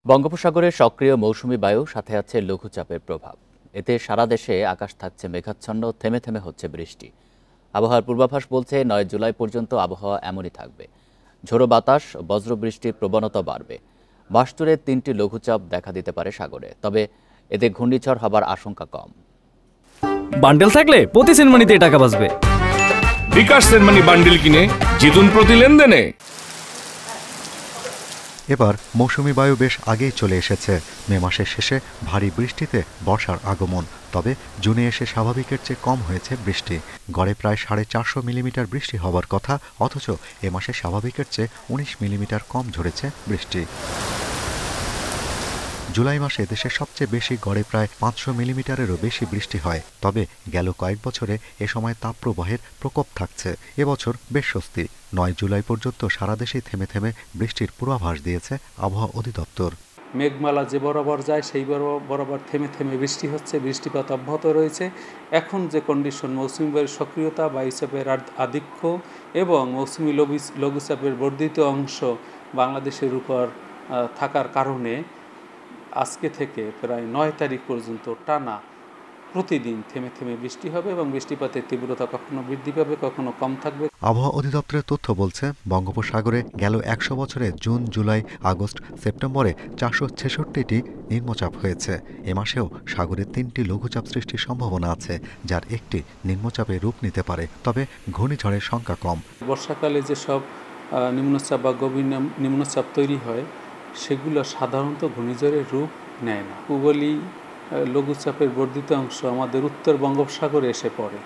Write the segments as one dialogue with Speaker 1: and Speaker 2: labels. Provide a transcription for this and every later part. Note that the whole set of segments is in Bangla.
Speaker 1: বঙ্গোপসাগরে সক্রিয় মৌসুমী বায়ু, সাথে আছে লঘুচাপের প্রভাব। এতে সারা দেশে আকাশ থাকছে মেঘাচ্ছন্ন, থেমে থেমে হচ্ছে বৃষ্টি। আবহাওয়ার পূর্বাভাস বলছে ৯ জুলাই পর্যন্ত আবহাওয়া এমনই থাকবে। ঝোড়ো বাতাস, বজ্রবৃষ্টির প্রবণতা বাড়বে। মাসজুড়ে ৩টি লঘুচাপ দেখা দিতে পারে সাগরে, তবে এতে ঘূর্ণিঝড় হবার আশঙ্কা কম।
Speaker 2: বান্ডেল থাকলে প্রতি সেনমানিতে টাকা বাঁচবে।
Speaker 3: বিকাশ সেনমানি বান্ডেল কিনে জিতুন প্রতি লেনদেনে।
Speaker 4: এবার মৌসুমী বায়ু বেশ আগেই চলে এসেছে। মে মাসের শেষে ভারী বৃষ্টিতে বর্ষার আগমন, তবে জুনে এসে স্বাভাবিকের চেয়ে কম হয়েছে বৃষ্টি। গড়ে প্রায় 450 মিলিমিটার বৃষ্টি হবার কথা, অথচ এ মাসে স্বাভাবিকের চেয়ে 19 মিলিমিটার কম ঝরেছে বৃষ্টি। জুলাই মাসে দেশের সবচেয়ে বেশি গড়ে প্রায় 500 মিলিমিটারেরও বেশি বৃষ্টি হয়। তবে গেল কয়েক বছরে এ সময় তাপপ্রবাহের প্রকোপ থাকছে। এবছর বেশ স্বস্তি। 9 জুলাই পর্যন্ত সারা দেশেই থেমে থেমে বৃষ্টির পূর্বাভাস দিয়েছে আবহাওয়া অধিদপ্তর।
Speaker 5: মেঘমালা যে বরাবর যায় সেই বরাবর থেমে থেমে বৃষ্টি হচ্ছে, বৃষ্টিপাত অব্যাহত রয়েছে। এখন যে কন্ডিশন, মৌসুমী বায়ুর সক্রিয়তা, বায়ুচাপের আধিক্য এবং মৌসুমী লঘুচাপের বর্ধিত অংশ বাংলাদেশের উপর থাকার কারণে আজকে থেকে প্রায় 9 তারিখ পর্যন্ত টানা প্রতিদিন থেমে থেমে বৃষ্টি হবে এবং বৃষ্টিপাতের তীব্রতা কখনো বৃদ্ধি পাবে, কখনো কম থাকবে।
Speaker 4: আবহাওয়া অধিদপ্তরের তথ্য বলছে, বঙ্গোপসাগরে গেল 100 বছরে জুন, জুলাই, আগস্ট, সেপ্টেম্বরে 466টি নিম্নচাপ হয়েছে। এ মাসেও সাগরে 3টি লঘুচাপ সৃষ্টির সম্ভাবনা আছে, যার একটি নিম্নচাপে রূপ নিতে পারে, তবে ঘূর্ণিঝড়ের সংখ্যা কম।
Speaker 5: বর্ষাকালে যেসব নিম্নচাপ বা গভীর নিম্নচাপ তৈরি হয় সেগুলো সাধারণত ঘূর্ণিঝড়ের রূপ নেয় না। পূবলি লঘুচাপের বর্ধিত অংশ আমাদের উত্তর বঙ্গোপসাগরে এসে পড়ে,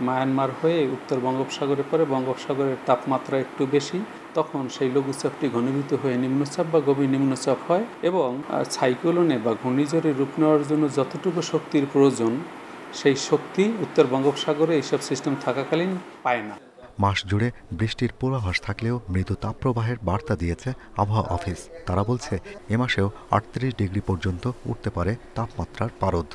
Speaker 5: মায়ানমার হয়ে উত্তর বঙ্গোপসাগরে পড়ে। বঙ্গোপসাগরের তাপমাত্রা একটু বেশি, তখন সেই লঘুচাপটি ঘনীভূত হয়ে নিম্নচাপ বা গভীর নিম্নচাপ হয় এবং সাইক্লোনে বা ঘূর্ণিঝড়ের রূপ নেওয়ার জন্য যতটুকু শক্তির প্রয়োজন, সেই শক্তি উত্তর বঙ্গোপসাগরে এইসব সিস্টেম থাকাকালীন পায় না।
Speaker 4: মাস জুড়ে বৃষ্টির পূর্বাভাস থাকলেও মৃদু তাপপ্রবাহের বার্তা দিয়েছে আবহাওয়া অফিস। তারা বলছে, এ মাসেও 38 ডিগ্রি পর্যন্ত উঠতে পারে তাপমাত্রার পারদ।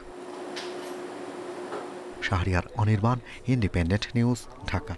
Speaker 4: Shahriar Anirban, independent news, Dhaka.